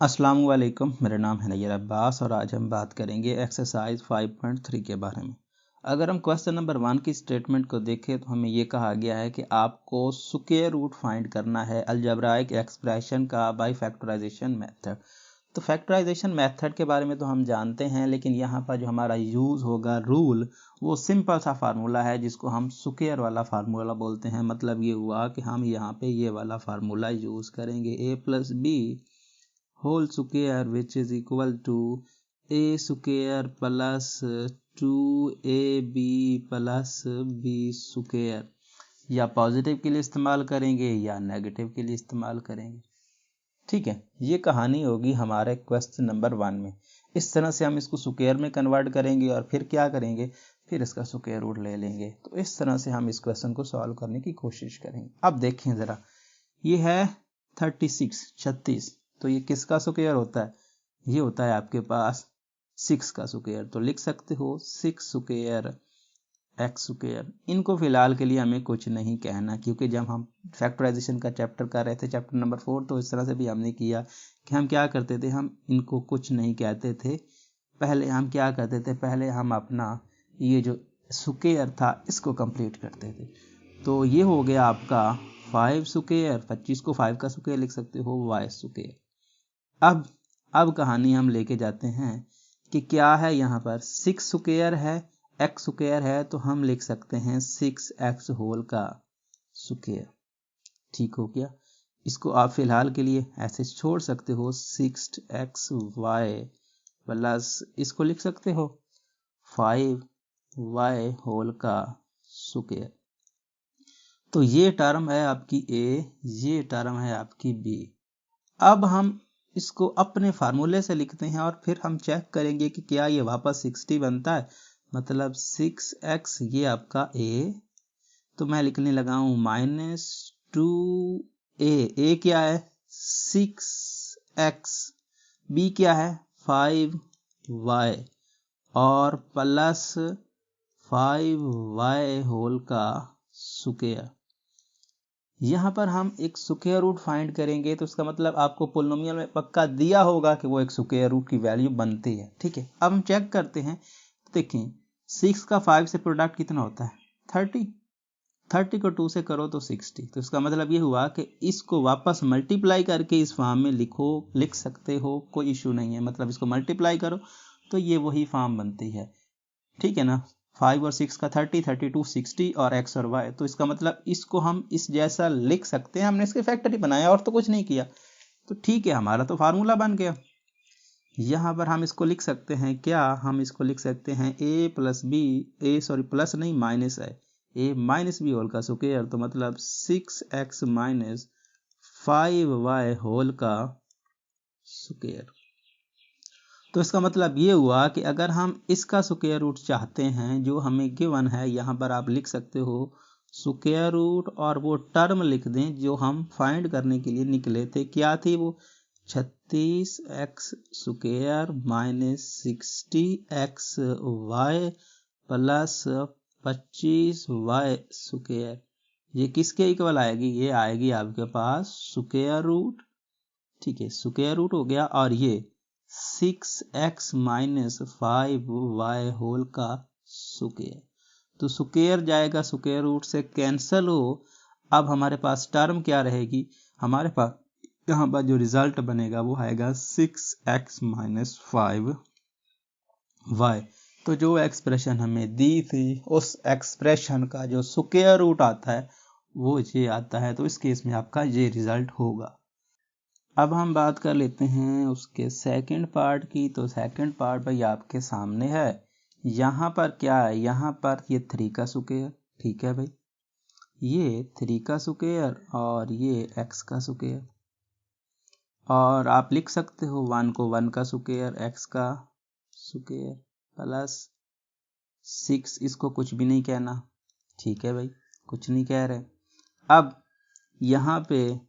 अस्सलामु अलैकुम, मेरा नाम है नैयर अब्बास और आज हम बात करेंगे एक्सरसाइज 5.3 के बारे में। अगर हम क्वेश्चन नंबर 1 की स्टेटमेंट को देखें तो हमें ये कहा गया है कि आपको स्क्वायर रूट फाइंड करना है अलजेब्राइक एक्सप्रेशन का बाय फैक्टराइजेशन मेथड। तो फैक्टराइजेशन मेथड के बारे में तो हम जानते हैं, लेकिन यहाँ पर जो हमारा यूज़ होगा रूल वो सिंपल सा फार्मूला है जिसको हम स्क्वायर वाला फार्मूला बोलते हैं। मतलब ये हुआ कि हम यहाँ पे ये वाला फार्मूला यूज़ करेंगे a+b whole square which is equal to a square plus 2ab plus b square। या पॉजिटिव के लिए इस्तेमाल करेंगे या नेगेटिव के लिए इस्तेमाल करेंगे। ठीक है, ये कहानी होगी हमारे क्वेश्चन नंबर 1 में। इस तरह से हम इसको स्क्वायर में कन्वर्ट करेंगे और फिर क्या करेंगे, फिर इसका स्क्वायर रूट ले लेंगे। तो इस तरह से हम इस क्वेश्चन को सॉल्व करने की कोशिश करेंगे। अब देखें ज़रा, ये है 36। तो ये किसका स्क्वायर होता है? ये होता है आपके पास 6 का स्क्वायर। तो लिख सकते हो 6 स्क्वायर x स्क्वायर। इनको फिलहाल के लिए हमें कुछ नहीं कहना, क्योंकि जब हम फैक्टराइजेशन का चैप्टर कर रहे थे, चैप्टर नंबर 4, तो इस तरह से भी हमने किया कि हम क्या करते थे, हम इनको कुछ नहीं कहते थे। पहले हम क्या करते थे, पहले हम अपना ये जो स्क्वायर था इसको कंप्लीट करते थे। तो ये हो गया आपका 5 स्क्वायर, 25 को 5 का स्क्वायर लिख सकते हो y स्क्वायर। अब कहानी हम लेके जाते हैं कि क्या है यहाँ पर 6 स्क्वायर है, x स्क्वायर है, तो हम लिख सकते हैं 6x होल का स्क्वायर। ठीक हो गया। इसको आप फिलहाल के लिए ऐसे छोड़ सकते हो 6xy प्लस इसको लिख सकते हो 5y होल का स्क्वायर। तो ये टर्म है आपकी a, ये टर्म है आपकी b। अब हम इसको अपने फार्मूले से लिखते हैं और फिर हम चेक करेंगे कि क्या ये वापस 60 बनता है। मतलब 6x ये आपका a, तो मैं लिखने लगा हूं -2a। क्या है 6x, b क्या है 5y और प्लस 5y होल का स्क्वायर। यहाँ पर हम एक स्क्वायर रूट फाइंड करेंगे, तो इसका मतलब आपको पोलिनोमियल में पक्का दिया होगा कि वो एक स्क्वायर रूट की वैल्यू बनती है। ठीक है, अब हम चेक करते हैं। देखें 6 का 5 से प्रोडक्ट कितना होता है 30 को 2 से करो तो 60। तो इसका मतलब ये हुआ कि इसको वापस मल्टीप्लाई करके इस फॉर्म में लिख सकते हो, कोई इशू नहीं है। मतलब इसको मल्टीप्लाई करो तो ये वही फॉर्म बनती है। ठीक है ना, 5 और 6 का 30, 32, 60 और x और y। तो इसका मतलब इसको हम इस जैसा लिख सकते हैं। हमने इसके फैक्टर ही बनाया और तो कुछ नहीं किया। तो ठीक है, हमारा तो फार्मूला बन गया। यहाँ पर हम इसको लिख सकते हैं, क्या हम इसको लिख सकते हैं प्लस नहीं माइनस है a माइनस बी होल का स्क्वायर। तो मतलब 6x माइनस 5y होल का स्क्वायर। तो इसका मतलब ये हुआ कि अगर हम इसका स्क्वायर रूट चाहते हैं जो हमें गिवन है, यहाँ पर आप लिख सकते हो स्क्वायर रूट और वो टर्म लिख दें जो हम फाइंड करने के लिए निकले थे। क्या थी वो 36x square minus 60xy plus 25y square. ये किसके इक्वल आएगी, ये आएगी आपके पास स्क्वायर रूट। ठीक है, स्क्वायर रूट हो गया और ये 6x माइनस 5y होल का स्क्वायर। तो स्क्वायर जाएगा स्क्वायर रूट से कैंसल हो। अब हमारे पास टर्म क्या रहेगी, हमारे पास यहाँ पर जो रिजल्ट बनेगा वो आएगा 6x माइनस 5y। तो जो एक्सप्रेशन हमें दी थी उस एक्सप्रेशन का जो स्क्वायर रूट आता है वो ये आता है। तो इस केस में आपका ये रिजल्ट होगा। अब हम बात कर लेते हैं उसके सेकंड पार्ट की। तो सेकंड पार्ट भाई आपके सामने है। यहाँ पर क्या है, यहाँ पर ये 3 का स्क्वायर। ठीक है भाई, ये 3 का स्क्वायर और ये x का स्क्वायर। और आप लिख सकते हो 1 को 1 का स्क्वायर, x का स्क्वायर प्लस 6, इसको कुछ भी नहीं कहना। ठीक है भाई, कुछ नहीं कह रहे। अब यहाँ पे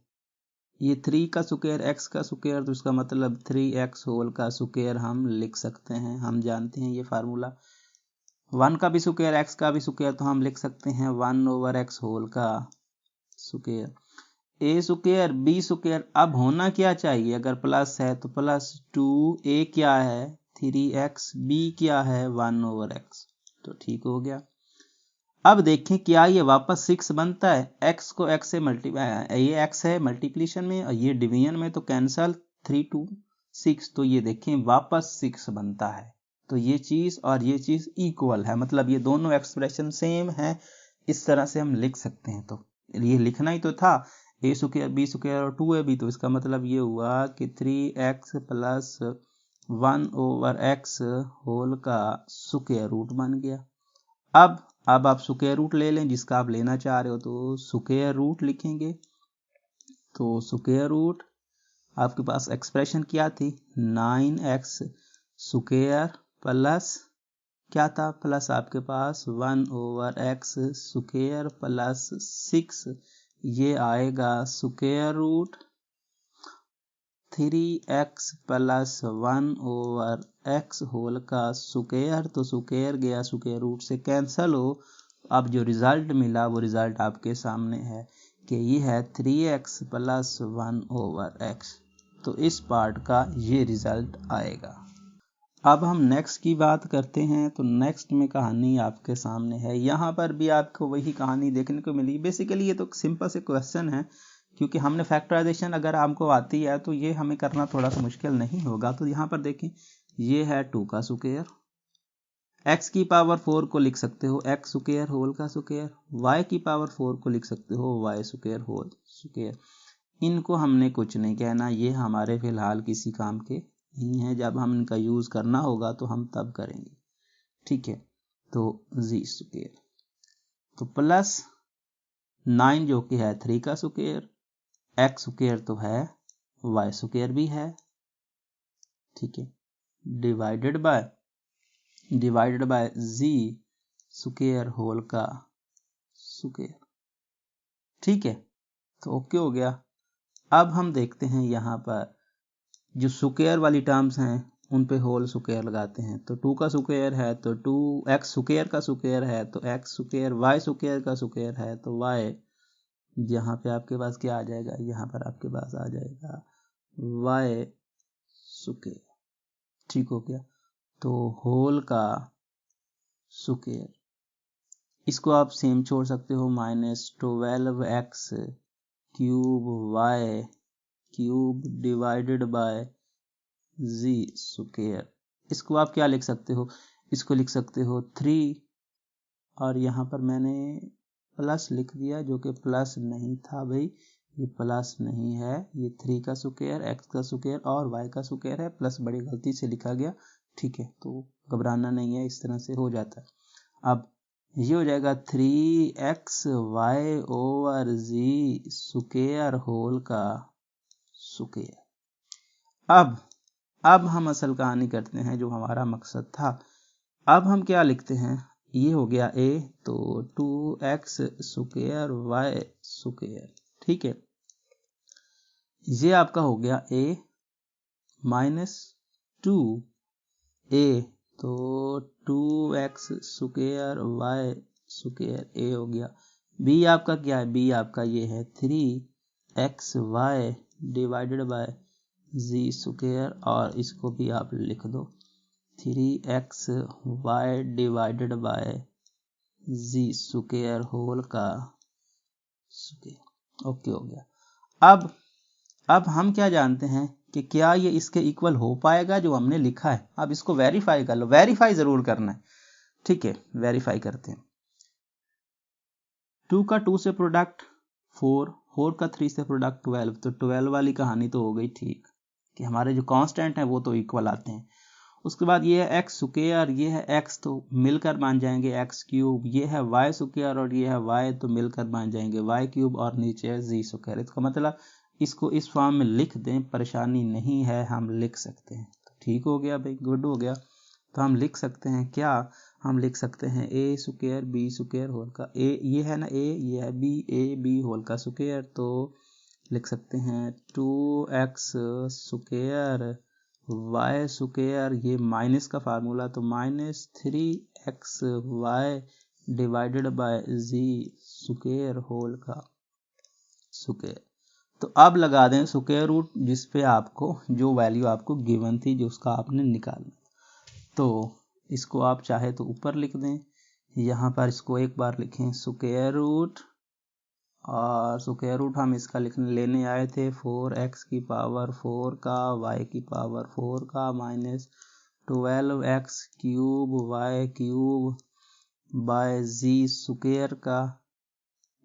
ये 3 का स्क्वायर x का स्क्वायर, तो इसका मतलब 3x होल का स्क्वायर हम लिख सकते हैं। हम जानते हैं ये फार्मूला। 1 का भी स्क्वायर x का भी स्क्वायर, तो हम लिख सकते हैं 1/x होल का square. A square b square. अब होना क्या चाहिए, अगर प्लस है तो प्लस 2a क्या है 3x, b क्या है 1/x। तो ठीक हो गया। अब देखें क्या ये वापस 6 बनता है, x को x से मल्टीप्लाई, ये x है मल्टीप्लिकेशन में और ये डिवीजन में, तो कैंसल 3 2 6, तो ये देखें वापस 6 बनता है। तो ये चीज और ये चीज इक्वल है, मतलब ये दोनों एक्सप्रेशन सेम है, इस तरह से हम लिख सकते हैं। तो ये लिखना ही तो था ए स्क्वायर बी स्क्वायर और 2ab, तो इसका मतलब ये हुआ कि 3x प्लस 1/x होल का स्क्वायर रूट बन गया। अब आप स्क्वायर रूट ले लें जिसका आप लेना चाह रहे हो, तो स्क्वायर रूट लिखेंगे। तो स्क्वायर रूट आपके पास एक्सप्रेशन क्या थी 9x स्क्वायर प्लस क्या था, प्लस आपके पास 1/x स्क्वायर प्लस 6, ये आएगा square root 3x plus 1/x whole का स्क्वायर। तो स्क्वायर गया स्क्वायर रूट से कैंसल हो, अब जो रिजल्ट मिला वो रिजल्ट आपके सामने है कि ये है 3x प्लस 1/x। तो इस पार्ट का ये रिजल्ट आएगा। अब हम नेक्स्ट की बात करते हैं। तो नेक्स्ट में कहानी आपके सामने है, यहाँ पर भी आपको वही कहानी देखने को मिली। बेसिकली ये तो सिंपल से क्वेश्चन है, क्योंकि हमने फैक्टराइजेशन अगर आपको आती है तो ये हमें करना थोड़ा सा मुश्किल नहीं होगा। तो यहाँ पर देखें ये है 2 का स्क्वायर, x की पावर 4 को लिख सकते हो x स्क्वायर होल का स्क्वायर, y की पावर 4 को लिख सकते हो y स्क्वायर होल स्क्वायर। इनको हमने कुछ नहीं कहना, ये हमारे फिलहाल किसी काम के नहीं है, जब हम इनका यूज करना होगा तो हम तब करेंगे। ठीक है, तो z स्क्वायर तो प्लस 9 जो कि है 3 का स्क्वायर, x स्क्वायर तो है y स्क्वायर भी है, ठीक है, divided by z square whole का स्क्वायर। ठीक है, तो ओके हो गया। अब हम देखते हैं यहाँ पर जो स्क्वायर वाली टर्म्स हैं उन पे होल स्क्वायर लगाते हैं। तो 2 का स्क्वायर है तो 2x स्क्वायर का स्क्वायर है तो x स्क्वायर, y स्क्वायर का स्क्वायर है तो y, यहाँ पे आपके पास क्या आ जाएगा, यहाँ पर आपके पास आ जाएगा y स्क्वायर। ठीक हो गया, तो होल का स्क्वायर, इसको आप सेम छोड़ सकते हो, -12x cube y cube divided by z square. इसको आप क्या लिख सकते हो, इसको लिख सकते हो 3, और यहाँ पर मैंने प्लस लिख दिया जो कि प्लस नहीं था भाई, ये प्लस नहीं है, ये 3 का स्क्वायर x का स्क्वायर और y का स्क्वायर है, प्लस बड़ी गलती से लिखा गया। ठीक है, तो घबराना नहीं है, इस तरह से हो जाता है। अब ये हो जाएगा 3xy over z square whole का स्क्वायर। अब हम असल कहानी करते हैं जो हमारा मकसद था। अब हम क्या लिखते हैं, ये हो गया a, तो 2x स्क्वायर y स्क्वायर। ठीक है, ये आपका हो गया a -2a, तो 2x square y square a हो गया। b आपका क्या है, b आपका ये है 3xy divided by z square, और इसको भी आप लिख दो 3xy divided by z square whole का स्क्वायर। ओके हो गया। अब हम क्या जानते हैं कि क्या ये इसके इक्वल हो पाएगा जो हमने लिखा है। अब इसको वेरीफाई कर लो, वेरीफाई जरूर करना है। ठीक है, वेरीफाई करते हैं। 2 का 2 से प्रोडक्ट 4 का 3 से प्रोडक्ट 12, तो 12 वाली कहानी तो हो गई ठीक कि हमारे जो कांस्टेंट हैं वो तो इक्वल आते हैं। उसके बाद ये है x स्क्वायर, ये है x, तो मिलकर बन जाएंगे x क्यूब, ये है y स्क्वायर और ये है y, तो मिलकर बन जाएंगे y क्यूब, और नीचे है z स्क्वायर। इसका मतलब इसको इस फॉर्म में लिख दें, परेशानी नहीं है, हम लिख सकते हैं। तो ठीक हो गया भाई, गुड हो गया। तो हम लिख सकते हैं क्या, हम लिख सकते हैं a square b square whole का a, ये है ना a, ये है b, a b होल का स्क्वायर, तो लिख सकते हैं 2x स्क्वायर y स्क्वायर, ये माइनस का फार्मूला, तो -3xy divided by z square whole का स्क्वायर। तो अब लगा दें स्क्वायर रूट जिस पे आपको जो वैल्यू आपको गिवन थी, जो उसका आपने निकालना। तो इसको आप चाहे तो ऊपर लिख दें, यहाँ पर इसको एक बार लिखें स्क्वायर रूट, और स्क्वायर रूट हम इसका लेने आए थे 4x की पावर 4 का y की पावर 4 का minus 12x cube y cube by z square का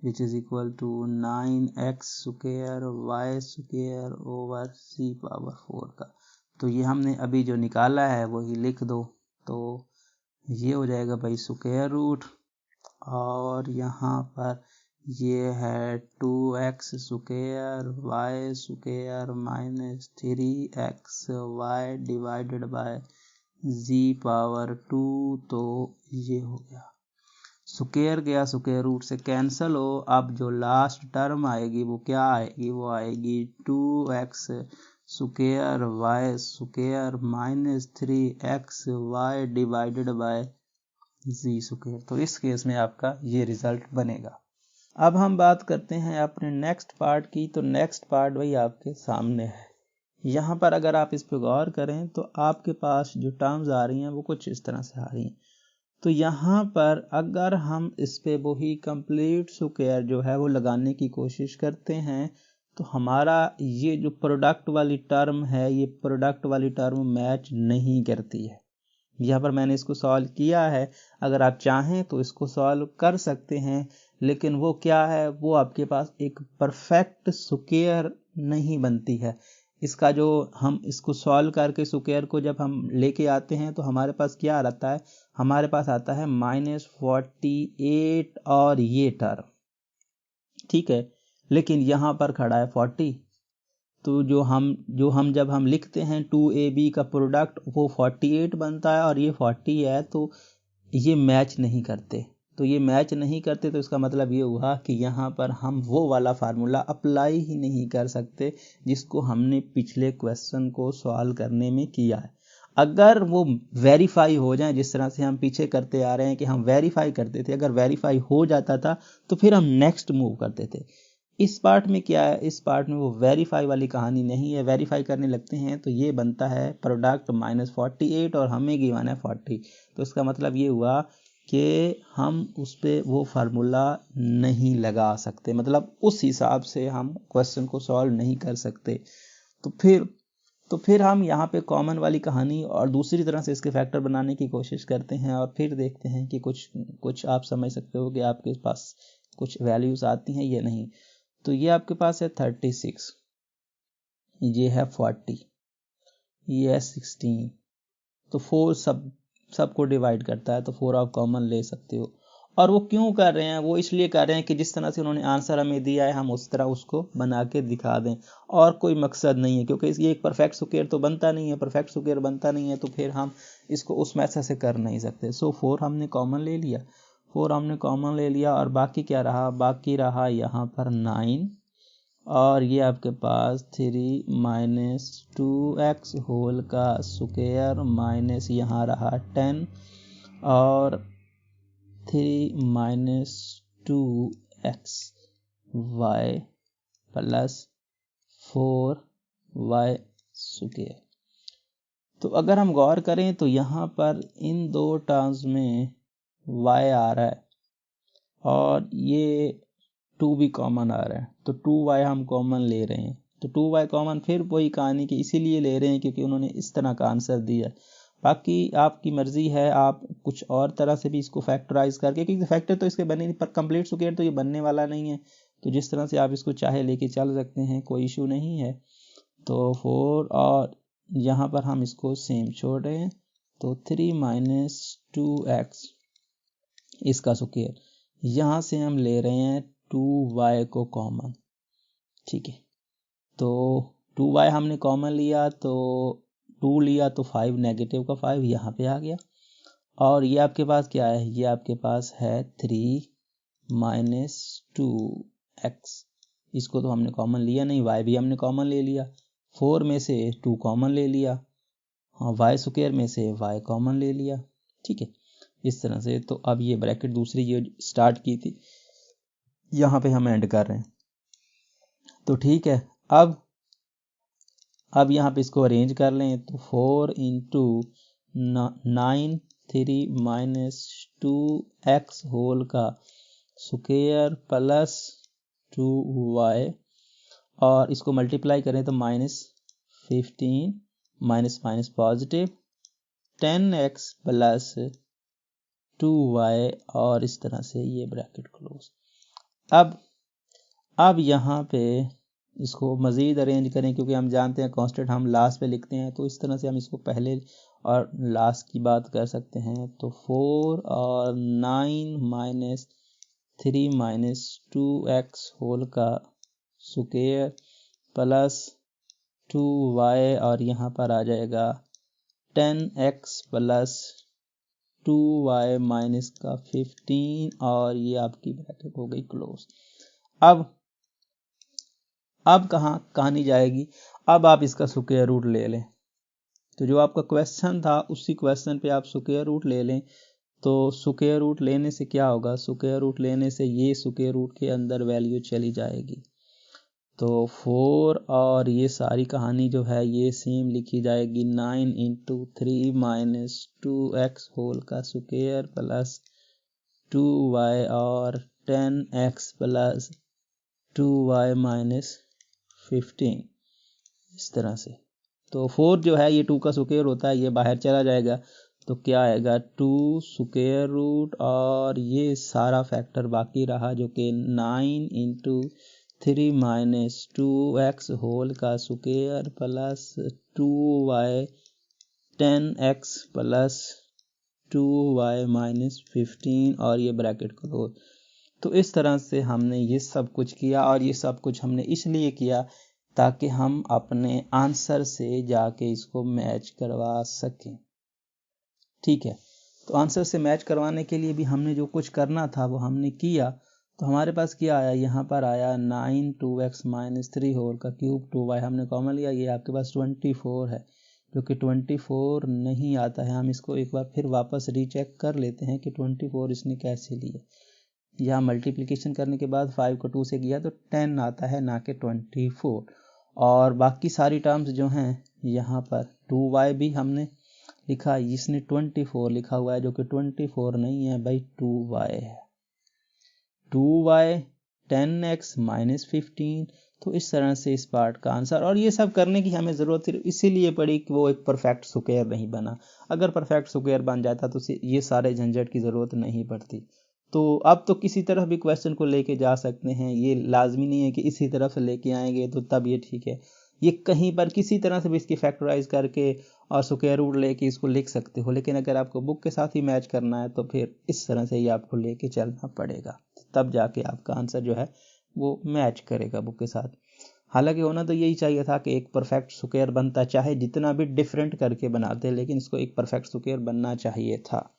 which is equal to 9x square y square over c power 4 का। तो ये हमने अभी जो निकाला है वही लिख दो। तो ये हो जाएगा भाई स्क्वायर रूट, और यहाँ पर ये है 2x square y square minus 3x y divided by z power 2। तो ये हो गया, स्क्वायर गया स्क्वायर रूट से कैंसिल हो। अब जो लास्ट टर्म आएगी वो क्या आएगी, वो आएगी 2x square y square minus 3x y divided by z square. तो इस केस में आपका ये रिजल्ट बनेगा। अब हम बात करते हैं अपने नेक्स्ट पार्ट की। तो नेक्स्ट पार्ट वही आपके सामने है। यहाँ पर अगर आप इस पर गौर करें तो आपके पास जो टर्म्स आ रही हैं वो कुछ इस तरह से आ रही हैं। तो यहाँ पर अगर हम इस पे वही कंप्लीट स्क्वायर जो है वो लगाने की कोशिश करते हैं तो हमारा ये जो प्रोडक्ट वाली टर्म है, ये प्रोडक्ट वाली टर्म मैच नहीं करती है। यहाँ पर मैंने इसको सॉल्व किया है, अगर आप चाहें तो इसको सॉल्व कर सकते हैं, लेकिन वो क्या है, वो आपके पास एक परफेक्ट स्क्वायर नहीं बनती है। इसका जो हम इसको सॉल्व करके स्क्वायर को जब हम लेके आते हैं तो हमारे पास क्या आता है, हमारे पास आता है -48 और ये टर्म, ठीक है। लेकिन यहाँ पर खड़ा है 40। तो जो हम जब हम लिखते हैं 2ab का प्रोडक्ट वो 48 बनता है और ये 40 है, तो ये मैच नहीं करते। तो ये मैच नहीं करते तो इसका मतलब ये हुआ कि यहाँ पर हम वो वाला फार्मूला अप्लाई ही नहीं कर सकते जिसको हमने पिछले क्वेश्चन को सॉल्व करने में किया है। अगर वो वेरीफाई हो जाए, जिस तरह से हम पीछे करते आ रहे हैं कि हम वेरीफाई करते थे, अगर वेरीफाई हो जाता था तो फिर हम नेक्स्ट मूव करते थे। इस पार्ट में क्या है, इस पार्ट में वो वेरीफाई वाली कहानी नहीं है। वेरीफाई करने लगते हैं तो ये बनता है प्रोडक्ट -48 और हमें गिवन है 40। तो इसका मतलब ये हुआ कि हम उस पर वो फार्मूला नहीं लगा सकते, मतलब उस हिसाब से हम क्वेश्चन को सॉल्व नहीं कर सकते। तो फिर हम यहाँ पे कॉमन वाली कहानी और दूसरी तरह से इसके फैक्टर बनाने की कोशिश करते हैं और फिर देखते हैं कि कुछ आप समझ सकते हो कि आपके पास कुछ वैल्यूज आती हैं या नहीं। तो ये आपके पास है 36, ये है 40, ये है 16। तो 4 सबको डिवाइड करता है, तो 4 आप कॉमन ले सकते हो। और वो क्यों कर रहे हैं, वो इसलिए कर रहे हैं कि जिस तरह से उन्होंने आंसर हमें दिया है हम उस तरह उसको बना के दिखा दें, और कोई मकसद नहीं है। क्योंकि ये एक परफेक्ट स्क्वायर तो बनता नहीं है, परफेक्ट स्क्वायर बनता नहीं है तो फिर हम इसको उस मेथड से कर नहीं सकते। सो 4 हमने कॉमन ले लिया, 4 हमने कॉमन ले लिया, और बाकी क्या रहा, बाकी रहा यहाँ पर 9, और ये आपके पास 3 - 2x होल का स्क्वायर माइनस यहाँ रहा 10, और 3 - 2x y plus 4y square. तो अगर हम गौर करें तो यहाँ पर इन दो टर्म्स में y आ रहा है और ये 2 भी कॉमन आ रहा है, तो 2y हम कॉमन ले रहे हैं। तो 2y कॉमन फिर वही कहानी कि इसीलिए ले रहे हैं क्योंकि उन्होंने इस तरह का आंसर दिया। बाकी आपकी मर्जी है, आप कुछ और तरह से भी इसको फैक्टराइज करके, क्योंकि फैक्टर तो इसके बने नहीं, पर कंप्लीट स्क्वायर तो ये बनने वाला नहीं है। तो जिस तरह से आप इसको चाहे लेके चल सकते हैं, कोई इशू नहीं है। तो 4 और यहाँ पर हम इसको सेम छोड़ रहे हैं, तो 3 - 2x इसका स्क्वायर, यहाँ से हम ले रहे हैं 2y को कॉमन, ठीक है। तो 2y हमने कॉमन लिया तो 2 लिया तो 5 नेगेटिव का 5 यहाँ पे आ गया, और ये आपके पास क्या है, ये आपके पास है 3 - 2x। इसको तो हमने कॉमन लिया नहीं, y भी हमने कॉमन ले लिया, 4 में से 2 कॉमन ले लिया, हाँ y स्क्वायर में से y कॉमन ले लिया, ठीक है। इस तरह से तो अब ये ब्रैकेट दूसरी ये स्टार्ट की थी यहाँ पे हम एंड कर रहे हैं। तो ठीक है, अब यहाँ पे इसको अरेंज कर लें तो 4 इंटू 9 3 माइनस 2x होल का स्क्वायर प्लस 2y, और इसको मल्टीप्लाई करें तो -15 minus minus positive 10x plus 2y, और इस तरह से ये ब्रैकेट क्लोज। अब यहाँ पे इसको मज़ीद अरेंज करें, क्योंकि हम जानते हैं कांस्टेंट हम लास्ट पे लिखते हैं, तो इस तरह से हम इसको पहले और लास्ट की बात कर सकते हैं। तो 4 और 9 माइनस 3 माइनस 2x होल का स्क्वायर प्लस 2y, और यहाँ पर आ जाएगा 10x प्लस 2y माइनस का 15, और ये आपकी ब्रैकेट हो गई क्लोज। अब कहानी जाएगी, अब आप इसका स्क्वायर रूट ले लें। तो जो आपका क्वेश्चन था उसी क्वेश्चन पे आप स्क्वायर रूट ले लें। तो स्क्वायर रूट लेने से क्या होगा, स्क्वायर रूट लेने से ये स्क्वायर रूट के अंदर वैल्यू चली जाएगी। तो 4 और ये सारी कहानी जो है ये सेम लिखी जाएगी, 9 इंटू 3 माइनस 2x होल का स्क्वायर प्लस 2y और 10x प्लस 2y माइनस 15, इस तरह से। तो 4 जो है ये 2 का स्क्वायर होता है, ये बाहर चला जाएगा, तो क्या आएगा 2 स्क्वायर रूट, और ये सारा फैक्टर बाकी रहा जो कि 9 इंटू 3 माइनस 2x होल का square plus 2y 10x plus 2y minus 15, और ये ब्रैकेट क्लोज। तो इस तरह से हमने ये सब कुछ किया, और ये सब कुछ हमने इसलिए किया ताकि हम अपने आंसर से जाके इसको मैच करवा सकें। ठीक है, तो आंसर से मैच करवाने के लिए भी हमने जो कुछ करना था वो हमने किया। तो हमारे पास क्या आया, यहाँ पर आया 9 2x माइनस 3 होल का क्यूब 2y, हमने कॉमन लिया, ये आपके पास 24 है, जो कि 24 नहीं आता है। हम इसको एक बार फिर वापस रीचेक कर लेते हैं कि 24 इसने कैसे लिया। यहाँ मल्टीप्लिकेशन करने के बाद 5 को 2 से किया तो 10 आता है, ना कि 24। और बाकी सारी टर्म्स जो हैं यहाँ पर 2y भी हमने लिखा, इसने 24 लिखा हुआ है, जो कि 24 नहीं है भाई, 2y है। 2y 10x minus 15। तो इस तरह से इस पार्ट का आंसर, और ये सब करने की हमें ज़रूरत इसीलिए पड़ी कि वो एक परफेक्ट स्क्वायर नहीं बना। अगर परफेक्ट स्क्वायर बन जाता तो ये सारे झंझट की ज़रूरत नहीं पड़ती। तो अब तो किसी तरह भी क्वेश्चन को लेके जा सकते हैं, ये लाजमी नहीं है कि इसी तरफ से लेके आएंगे तो तब ये ठीक है। ये कहीं पर किसी तरह से भी इसकी फैक्टराइज करके और स्क्वायर रूट लेके इसको लिख सकते हो, लेकिन अगर आपको बुक के साथ ही मैच करना है तो फिर इस तरह से ही आपको लेके चलना पड़ेगा, तब जाके आपका आंसर जो है वो मैच करेगा बुक के साथ। हालांकि होना तो यही चाहिए था कि एक परफेक्ट स्क्वायर बनता, चाहे जितना भी डिफरेंट करके बनाते, लेकिन इसको एक परफेक्ट स्क्वायर बनना चाहिए था।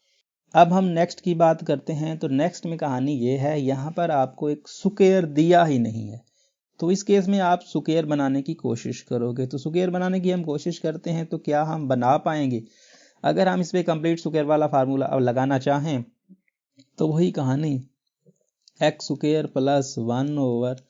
अब हम नेक्स्ट की बात करते हैं। तो नेक्स्ट में कहानी ये है, यहाँ पर आपको एक स्क्वायर दिया ही नहीं है, तो इस केस में आप स्क्वायर बनाने की कोशिश करोगे। तो स्क्वायर बनाने की हम कोशिश करते हैं, तो क्या हम बना पाएंगे? अगर हम इस पे कंप्लीट स्क्वायर वाला फार्मूला अब लगाना चाहें तो वही कहानी, x square plus 1 over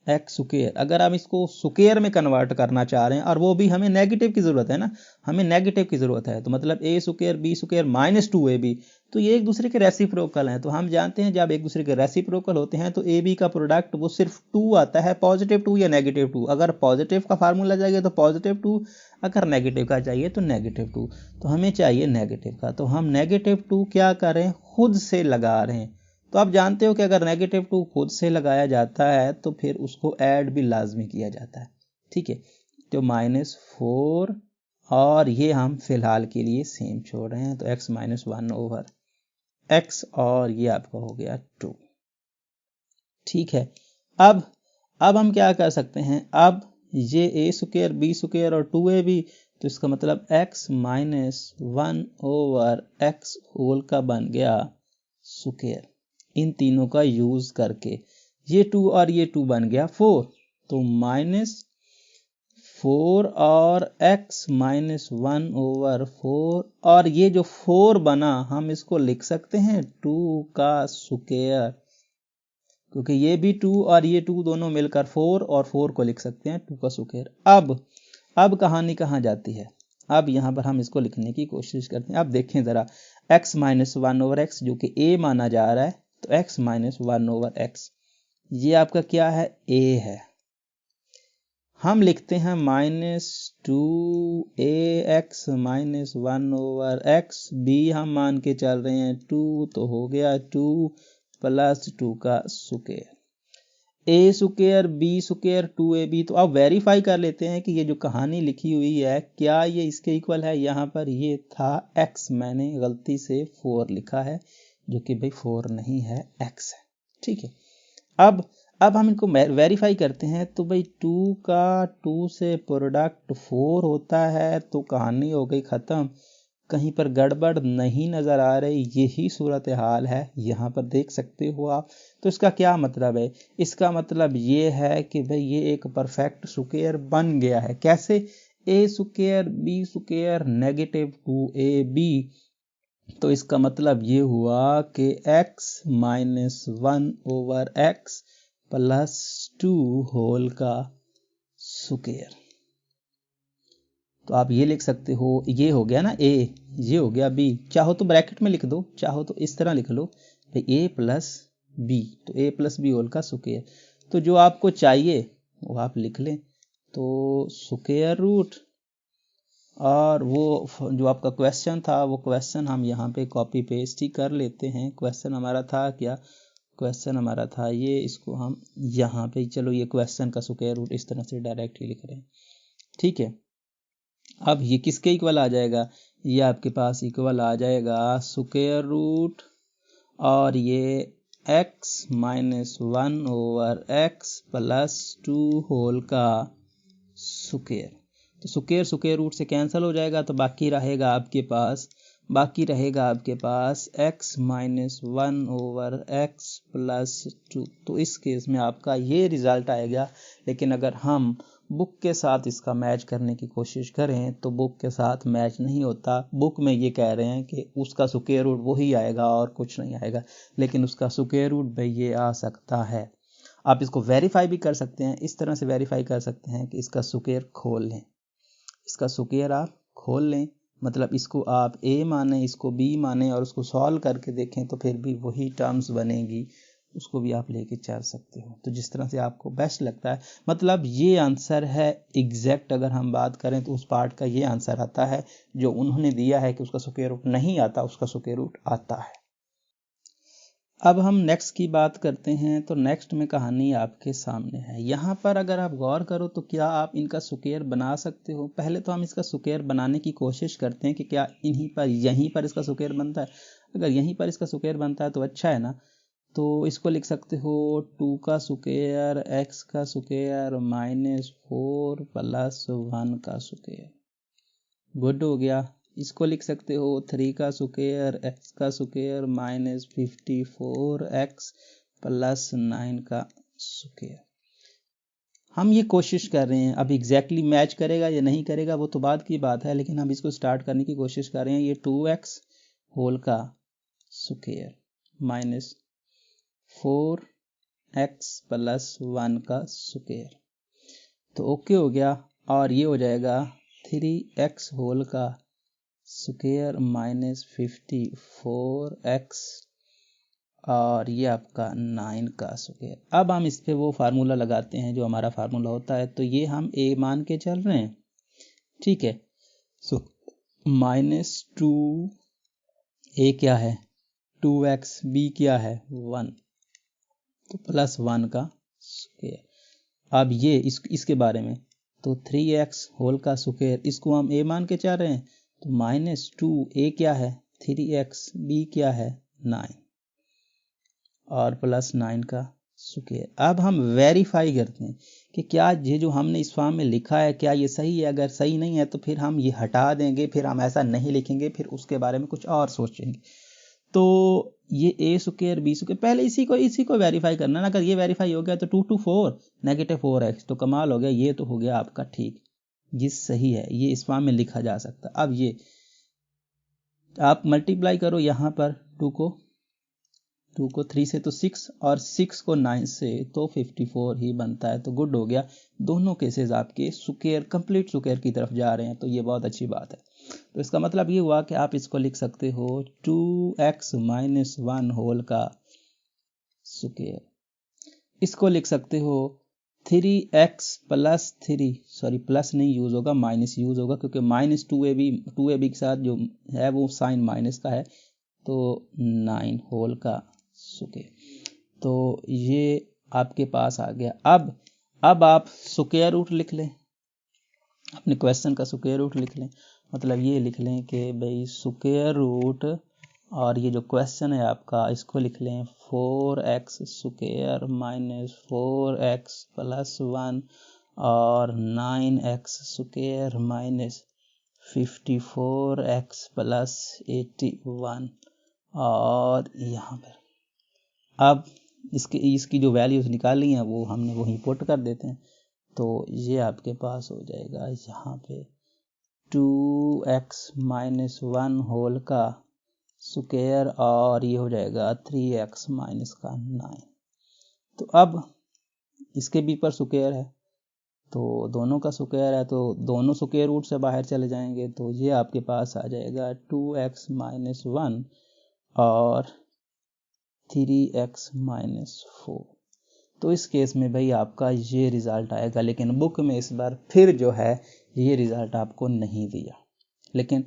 x square. अगर हम इसको स्क्वायर में कन्वर्ट करना चाह रहे हैं, और वो भी हमें नेगेटिव की ज़रूरत है ना, हमें नेगेटिव की ज़रूरत है, तो मतलब a square b square minus 2ab, तो ये एक दूसरे के रेसिप्रोकल हैं। तो हम जानते हैं जब एक दूसरे के रेसिप्रोकल होते हैं तो ए बी का प्रोडक्ट वो सिर्फ 2 आता है, पॉजिटिव 2 या नेगेटिव 2। अगर पॉजिटिव का फार्मूला चाहिए तो पॉजिटिव 2, अगर नेगेटिव का चाहिए तो नेगेटिव 2। तो हमें चाहिए नेगेटिव का, तो हम नेगेटिव 2 क्या करें, खुद से लगा रहे हैं। तो आप जानते हो कि अगर नेगेटिव 2 खुद से लगाया जाता है तो फिर उसको ऐड भी लाजमी किया जाता है। ठीक है, तो -4, और ये हम फिलहाल के लिए सेम छोड़ रहे हैं, तो x माइनस 1 ओवर x, और ये आपका हो गया 2। ठीक है, अब हम क्या कर सकते हैं, अब ये a स्क्वायर बी स्क्वायर और 2ab, तो इसका मतलब x minus 1 over x whole का बन गया स्क्वायर। इन तीनों का यूज करके ये 2 और ये 2 बन गया 4, तो -4 और x माइनस 1 ओवर 4, और ये जो 4 बना हम इसको लिख सकते हैं 2 का स्क्वायर, क्योंकि ये भी 2 और ये 2 दोनों मिलकर 4 और 4 को लिख सकते हैं 2 का स्क्वायर। अब कहानी कहाँ जाती है, अब यहाँ पर हम इसको लिखने की कोशिश करते हैं। अब देखें ज़रा, x माइनस 1/x जो कि a माना जा रहा है, तो x माइनस 1/x ये आपका क्या है, a है। हम लिखते हैं -2ax माइनस 1/x, b हम मान के चल रहे हैं 2, तो हो गया 2 प्लस 2 का square, a square b square 2ab। तो अब वेरीफाई कर लेते हैं कि ये जो कहानी लिखी हुई है क्या ये इसके इक्वल है। यहाँ पर ये था x, मैंने गलती से 4 लिखा है, जो कि भाई 4 नहीं है, x है। ठीक है, अब हम इनको वेरीफाई करते हैं। तो भाई 2 का 2 से प्रोडक्ट 4 होता है, तो कहानी हो गई ख़त्म, कहीं पर गड़बड़ नहीं नज़र आ रही। यही सूरत हाल है, यहाँ पर देख सकते हो आप। तो इसका क्या मतलब है, इसका मतलब ये है कि भाई ये एक परफेक्ट स्क्वायर बन गया है। कैसे, a square b square negative 2ab। तो इसका मतलब ये हुआ कि x minus 1/x plus 2 whole का स्क्वायर। तो आप ये लिख सकते हो, ये हो गया ना a, ये हो गया b, चाहो तो ब्रैकेट में लिख दो, चाहो तो इस तरह लिख लो a प्लस b, तो a प्लस बी होल का स्क्वायर। तो जो आपको चाहिए वो आप लिख लें, तो स्क्वायर रूट, और वो जो आपका क्वेश्चन था वो क्वेश्चन हम यहाँ पे कॉपी पेस्ट ही कर लेते हैं। क्वेश्चन हमारा था क्या, क्वेश्चन हमारा था ये, इसको हम यहाँ पे, चलो ये क्वेश्चन का स्क्वायर रूट इस तरह से डायरेक्ट ही लिख रहे हैं। ठीक है, अब ये किसके इक्वल आ जाएगा, ये आपके पास इक्वल आ जाएगा स्क्वायर रूट और ये x minus 1/x plus 2 whole का स्क्वायर। तो स्क्वायर रूट से कैंसिल हो जाएगा, तो बाकी रहेगा आपके पास x माइनस 1/x प्लस 2। तो इस केस में आपका ये रिजल्ट आएगा। लेकिन अगर हम बुक के साथ इसका मैच करने की कोशिश करें तो बुक के साथ मैच नहीं होता। बुक में ये कह रहे हैं कि उसका स्क्वायर रूट वही आएगा और कुछ नहीं आएगा, लेकिन उसका स्क्वायर रूट भाई ये आ सकता है। आप इसको वेरीफाई भी कर सकते हैं, इस तरह से वेरीफाई कर सकते हैं कि इसका स्क्वायर खोल लें, इसका स्क्वायर आप खोल लें, मतलब इसको आप a माने, इसको b माने और उसको सॉल्व करके देखें तो फिर भी वही टर्म्स बनेगी, उसको भी आप लेके चल सकते हो। तो जिस तरह से आपको बेस्ट लगता है, मतलब ये आंसर है एग्जैक्ट। अगर हम बात करें तो उस पार्ट का ये आंसर आता है जो उन्होंने दिया है कि उसका स्क्वायर रूट नहीं आता, उसका स्क्वायर रूट आता है। अब हम नेक्स्ट की बात करते हैं। तो नेक्स्ट में कहानी आपके सामने है। यहाँ पर अगर आप गौर करो तो क्या आप इनका स्क्वायर बना सकते हो। पहले तो हम इसका स्क्वायर बनाने की कोशिश करते हैं कि क्या यहीं पर इसका स्क्वायर बनता है। अगर यहीं पर इसका स्क्वायर बनता है तो अच्छा है ना। तो इसको लिख सकते हो 2 का स्क्वायर x का स्क्वायर माइनस 4 प्लस 1 का स्क्वायर, गुड हो गया। इसको लिख सकते हो 3 का स्क्वायर x का स्क्वायर माइनस 54x प्लस 9 का स्क्वायर। हम ये कोशिश कर रहे हैं, अब एग्जैक्टली मैच करेगा या नहीं करेगा वो तो बाद की बात है, लेकिन हम इसको स्टार्ट करने की कोशिश कर रहे हैं। ये 2x होल का स्क्वायर माइनस 4x प्लस 1 का स्क्वायर, तो ओके हो गया। और ये हो जाएगा 3x होल का स्क्वायर माइनस 54x और ये आपका 9 का स्क्वायर। अब हम इस पे वो फार्मूला लगाते हैं जो हमारा फार्मूला होता है। तो ये हम a मान के चल रहे हैं, ठीक है। सो माइनस 2 a क्या है 2x, b क्या है 1, तो प्लस 1 का स्क्वायर। अब ये इसके बारे में, तो 3x होल का स्क्वायर, इसको हम a मान के चल रहे हैं, तो माइनस 2 a क्या है 3x, b क्या है 9 और प्लस 9 का स्क्वायर। अब हम वेरीफाई करते हैं कि क्या ये जो हमने इस फॉर्म में लिखा है क्या ये सही है। अगर सही नहीं है तो फिर हम ये हटा देंगे, फिर हम ऐसा नहीं लिखेंगे, फिर उसके बारे में कुछ और सोचेंगे। तो ये a स्क्वायर b स्क्वायर, पहले इसी को वेरीफाई करना ना। अगर ये वेरीफाई हो गया तो 2 to 4 नेगेटिव 4x, तो कमाल हो गया। ये तो हो गया आपका ठीक, ये सही है, ये इस फॉर्म में लिखा जा सकता। अब ये आप मल्टीप्लाई करो यहाँ पर 2 को 2 को 3 से तो 6 और 6 को 9 से तो 54 ही बनता है। तो गुड हो गया, दोनों केसेस आपके स्क्वायर कंप्लीट स्क्वायर की तरफ जा रहे हैं, तो ये बहुत अच्छी बात है। तो इसका मतलब ये हुआ कि आप इसको लिख सकते हो 2x माइनस 1 होल का स्क्वायर। इसको लिख सकते हो 3x प्लस 3, सॉरी प्लस नहीं यूज होगा, माइनस यूज होगा, क्योंकि माइनस 2ab के साथ जो है वो साइन माइनस का है, तो 9 होल का स्क्वायर। तो ये आपके पास आ गया। अब आप स्क्वायर रूट लिख लें, अपने क्वेश्चन का स्क्वायर रूट लिख लें। मतलब ये लिख लें कि भाई स्क्वायर रूट, और ये जो क्वेश्चन है आपका इसको लिख लें 4x square minus 4x plus 1 और 9x square minus 54x plus 81। और यहाँ पर अब इसकी जो वैल्यूज निकाली हैं वो हमने वहीं पुट कर देते हैं। तो ये आपके पास हो जाएगा यहाँ पे 2x माइनस 1 होल का स्क्वायर और ये हो जाएगा 3x माइनस का 9। तो अब इसके भी पर स्क्वायर है, तो दोनों का स्क्वायर है, तो दोनों स्क्वायर रूट से बाहर चले जाएंगे, तो ये आपके पास आ जाएगा 2x माइनस 1 और 3x माइनस 4। तो इस केस में भाई आपका ये रिजल्ट आएगा, लेकिन बुक में इस बार फिर जो है ये रिजल्ट आपको नहीं दिया, लेकिन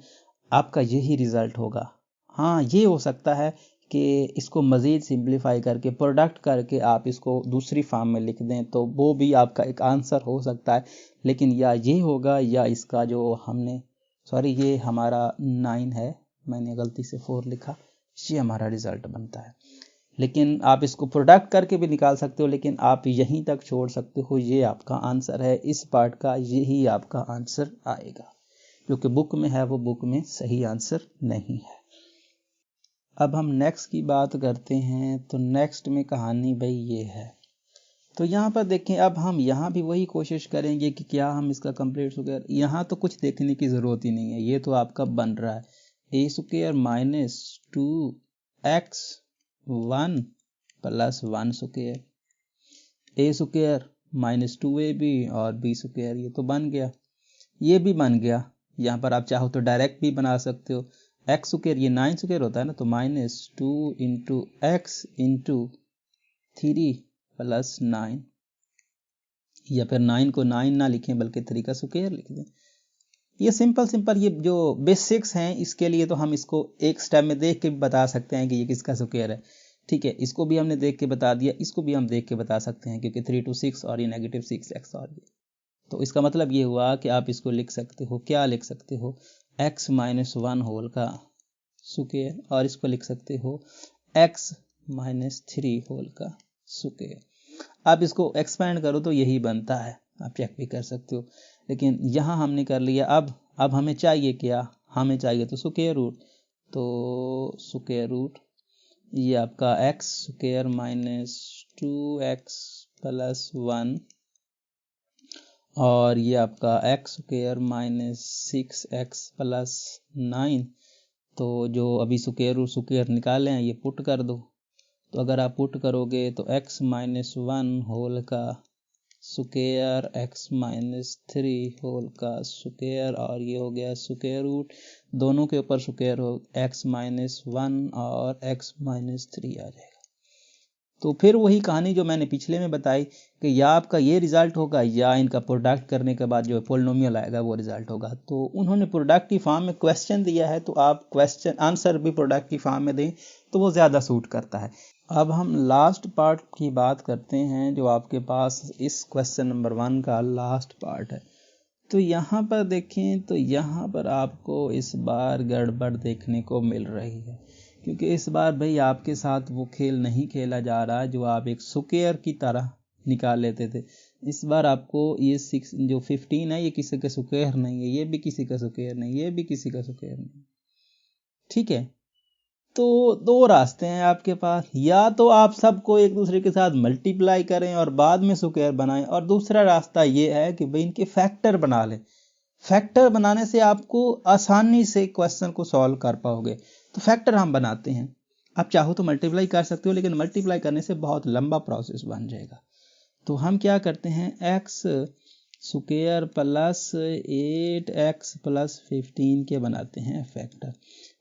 आपका यही रिजल्ट होगा। हाँ, ये हो सकता है कि इसको मज़ीद सिंप्लीफाई करके प्रोडक्ट करके आप इसको दूसरी फॉर्म में लिख दें, तो वो भी आपका एक आंसर हो सकता है, लेकिन या ये होगा या इसका जो हमने, सॉरी ये हमारा 9 है, मैंने गलती से 4 लिखा, ये हमारा रिजल्ट बनता है। लेकिन आप इसको प्रोडक्ट करके भी निकाल सकते हो, लेकिन आप यहीं तक छोड़ सकते हो, ये आपका आंसर है, इस पार्ट का यही आपका आंसर आएगा, क्योंकि बुक में है वो बुक में सही आंसर नहीं है। अब हम नेक्स्ट की बात करते हैं, तो नेक्स्ट में कहानी भाई ये है। तो यहाँ पर देखें, अब हम यहाँ भी वही कोशिश करेंगे कि क्या हम इसका कंप्लीट स्क्वायर, यहाँ तो कुछ देखने की ज़रूरत ही नहीं है, ये तो आपका बन रहा है a square minus 2x 1 plus 1 square, a square minus 2ab और बी स्क्वायर, ये तो बन गया, ये भी बन गया। यहाँ पर आप चाहो तो डायरेक्ट भी बना सकते हो, एक्स स्क्वायर ये 9 स्क्वायर होता है ना, तो minus 2 into x into 3 plus 9, या फिर 9 को 9 ना लिखें बल्कि 3 का स्क्वायर लिख दें। ये सिंपल ये जो बेसिक्स हैं, इसके लिए तो हम इसको एक स्टेप में देख के भी बता सकते हैं कि ये किसका स्क्वायर है। ठीक है, इसको भी हमने देख के बता दिया, इसको भी हम देख के बता सकते हैं, क्योंकि 3 to 6 और ये नेगेटिव 6x और ये, तो इसका मतलब ये हुआ कि आप इसको लिख सकते हो, क्या लिख सकते हो, x माइनस 1 होल का स्क्वायर, और इसको लिख सकते हो x माइनस 3 होल का स्क्वायर। आप इसको एक्सपेंड करो तो यही बनता है, आप चेक भी कर सकते हो, लेकिन यहाँ हमने कर लिया। अब हमें चाहिए क्या, हमें चाहिए तो स्क्वायर रूट, तो स्क्वायर रूट ये आपका x square minus 2x plus 1 और ये आपका x square minus 6x plus 9। तो जो अभी स्क्वायर निकाले हैं ये पुट कर दो, तो अगर आप पुट करोगे तो x माइनस 1 होल का स्क्वायर x माइनस 3 होल का स्क्वायर, और ये हो गया स्क्वायर रूट, दोनों के ऊपर स्क्वायर हो, x माइनस 1 और x माइनस 3 आ जाएगा। तो फिर वही कहानी जो मैंने पिछले में बताई कि या आपका ये रिजल्ट होगा या इनका प्रोडक्ट करने के बाद जो पॉलिनोमियल आएगा वो रिजल्ट होगा। तो उन्होंने प्रोडक्ट की फॉर्म में क्वेश्चन दिया है, तो आप क्वेश्चन आंसर भी प्रोडक्ट की फॉर्म में दें तो वो ज़्यादा सूट करता है। अब हम लास्ट पार्ट की बात करते हैं, जो आपके पास इस क्वेश्चन नंबर 1 का लास्ट पार्ट है। तो यहाँ पर देखें, तो यहाँ पर आपको इस बार गड़बड़ देखने को मिल रही है, क्योंकि इस बार भाई आपके साथ वो खेल नहीं खेला जा रहा जो आप एक स्क्वायर की तरह निकाल लेते थे। इस बार आपको ये 6 जो 15 है ये किसी का स्क्वायर नहीं है, ये भी किसी का स्क्वायर नहीं, ये भी किसी का स्क्वायर नहीं। ठीक है, तो दो रास्ते हैं आपके पास, या तो आप सबको एक दूसरे के साथ मल्टीप्लाई करें और बाद में स्क्वायर बनाएं, और दूसरा रास्ता ये है कि भाई इनके फैक्टर बना लें। फैक्टर बनाने से आपको आसानी से क्वेश्चन को सॉल्व कर पाओगे। तो फैक्टर हम बनाते हैं। आप चाहो तो मल्टीप्लाई कर सकते हो, लेकिन मल्टीप्लाई करने से बहुत लंबा प्रोसेस बन जाएगा। तो हम क्या करते हैं, x square plus 8x plus 15 के बनाते हैं फैक्टर।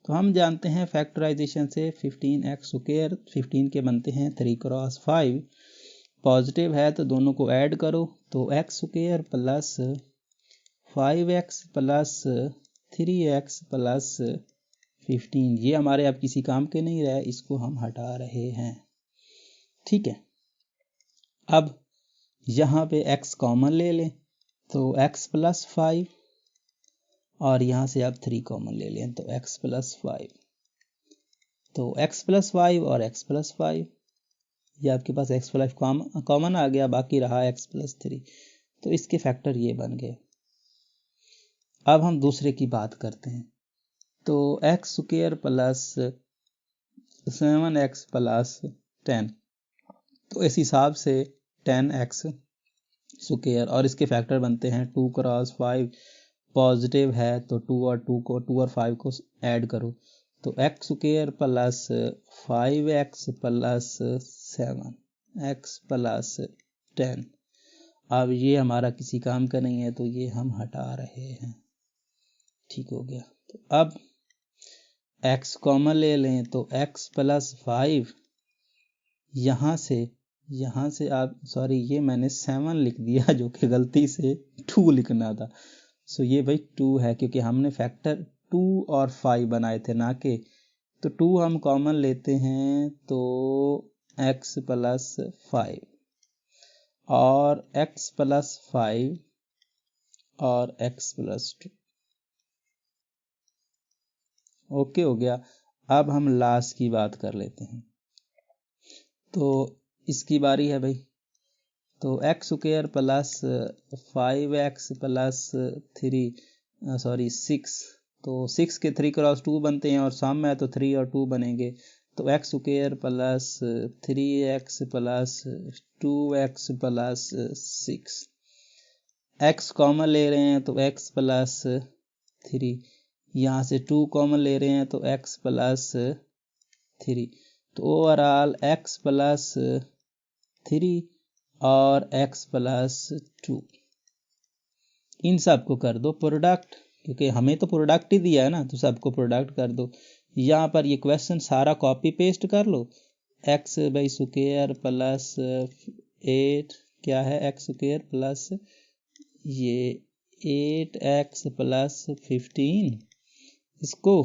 तो हम जानते हैं फैक्टराइजेशन से 15x स्क्वायर 15 के बनते हैं 3 क्रॉस 5, पॉजिटिव है तो दोनों को ऐड करो, तो x square plus 5x plus 3x plus 15, ये हमारे अब किसी काम के नहीं रहे, इसको हम हटा रहे हैं। ठीक है, अब यहाँ पे x कॉमन ले लें, तो x प्लस 5 और यहाँ से आप 3 कॉमन ले लें, तो x प्लस 5, तो x प्लस 5 और x प्लस 5, ये आपके पास x प्लस कॉमन आ गया, बाकी रहा x प्लस 3, तो इसके फैक्टर ये बन गए। अब हम दूसरे की बात करते हैं, तो x square plus 7x plus 10, तो इस हिसाब से 10x स्क्वायर और इसके फैक्टर बनते हैं 2 क्रॉस 5, पॉजिटिव है तो 2 और 5 को ऐड करो, तो x square plus 5x plus 7x plus 10। अब ये हमारा किसी काम का नहीं है, तो ये हम हटा रहे हैं। ठीक हो गया, तो अब x कॉमन ले लें, तो x प्लस 5, यहाँ से आप सॉरी ये मैंने 7 लिख दिया जो कि गलती से 2 लिखना था। सो ये भाई 2 है, क्योंकि हमने फैक्टर 2 और 5 बनाए थे ना कि, तो 2 हम कॉमन लेते हैं तो x प्लस 5 और x प्लस 5 और x प्लस 2, ओके हो गया। अब हम लास्ट की बात कर लेते हैं, तो इसकी बारी है भाई, तो x square plus 5x plus 6, तो 6 के 3 क्रॉस 2 बनते हैं और सम है तो 3 और 2 बनेंगे, तो x square plus 3x plus 2x plus 6, x common ले रहे हैं तो x प्लस 3, यहाँ से 2 कॉमन ले रहे हैं तो x प्लस 3, तो ओवरऑल x प्लस 3 और x प्लस 2, इन सबको कर दो प्रोडक्ट, क्योंकि हमें तो प्रोडक्ट ही दिया है ना, तो सबको प्रोडक्ट कर दो। यहाँ पर ये क्वेश्चन सारा कॉपी पेस्ट कर लो, x बाई स्क्वायर प्लस 8 क्या है, x स्क्वायर प्लस ये 8x प्लस 15, इसको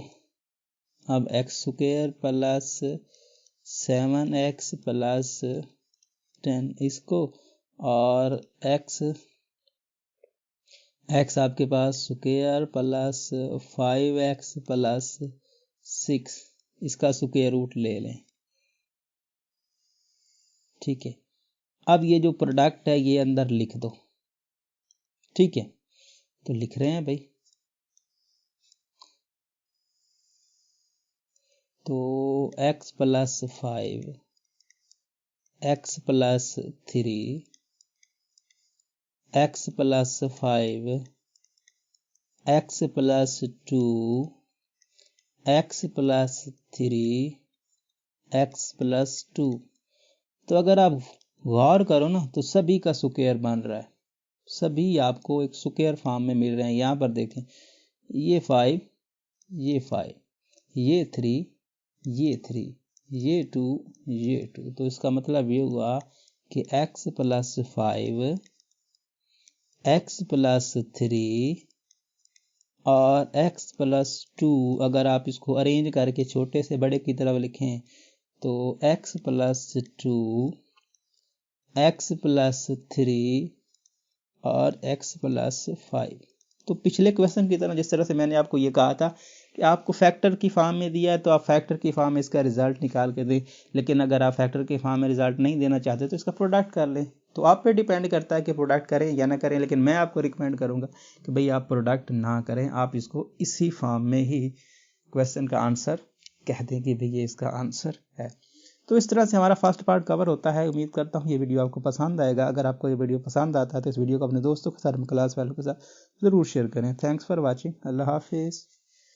अब x square plus 7x plus 10 इसको, और x आपके पास स्क्वायर प्लस 5x प्लस 6, इसका स्क्वायर रूट ले लें। ठीक है, अब ये जो प्रोडक्ट है ये अंदर लिख दो। ठीक है, तो लिख रहे हैं भाई, तो x plus 5, x plus 3, x plus 5, x plus 2, x plus 3, x plus 2, तो अगर आप गौर करो ना तो सभी का स्क्वायर बन रहा है, सभी आपको एक स्क्वायर फॉर्म में मिल रहे हैं। यहाँ पर देखें, ये 5, ये 5, ये 3, ये 3, ये 2, ये 2, तो इसका मतलब ये हुआ कि x प्लस 5, x प्लस 3 और x प्लस 2, अगर आप इसको अरेंज करके छोटे से बड़े की तरफ लिखें तो x प्लस 2, x प्लस 3 और x प्लस 5। तो पिछले क्वेश्चन की तरह जिस तरह से मैंने आपको ये कहा था कि आपको फैक्टर की फॉर्म में दिया है तो आप फैक्टर की फॉर्म में इसका रिजल्ट निकाल के दें, लेकिन अगर आप फैक्टर की फॉर्म में रिजल्ट नहीं देना चाहते तो इसका प्रोडक्ट कर लें। तो आप पे डिपेंड करता है कि प्रोडक्ट करें या ना करें, लेकिन मैं आपको रिकमेंड करूंगा कि भाई आप प्रोडक्ट ना करें, आप इसको इसी फॉर्म में ही क्वेश्चन का आंसर कह दें कि भाई ये इसका आंसर है। तो इस तरह से हमारा फर्स्ट पार्ट कवर होता है। उम्मीद करता हूँ ये वीडियो आपको पसंद आएगा। अगर आपको ये वीडियो पसंद आता है तो इस वीडियो को अपने दोस्तों के साथ, क्लास वालों के साथ ज़रूर शेयर करें। Thanks for watching. अल्लाह हाफिज़।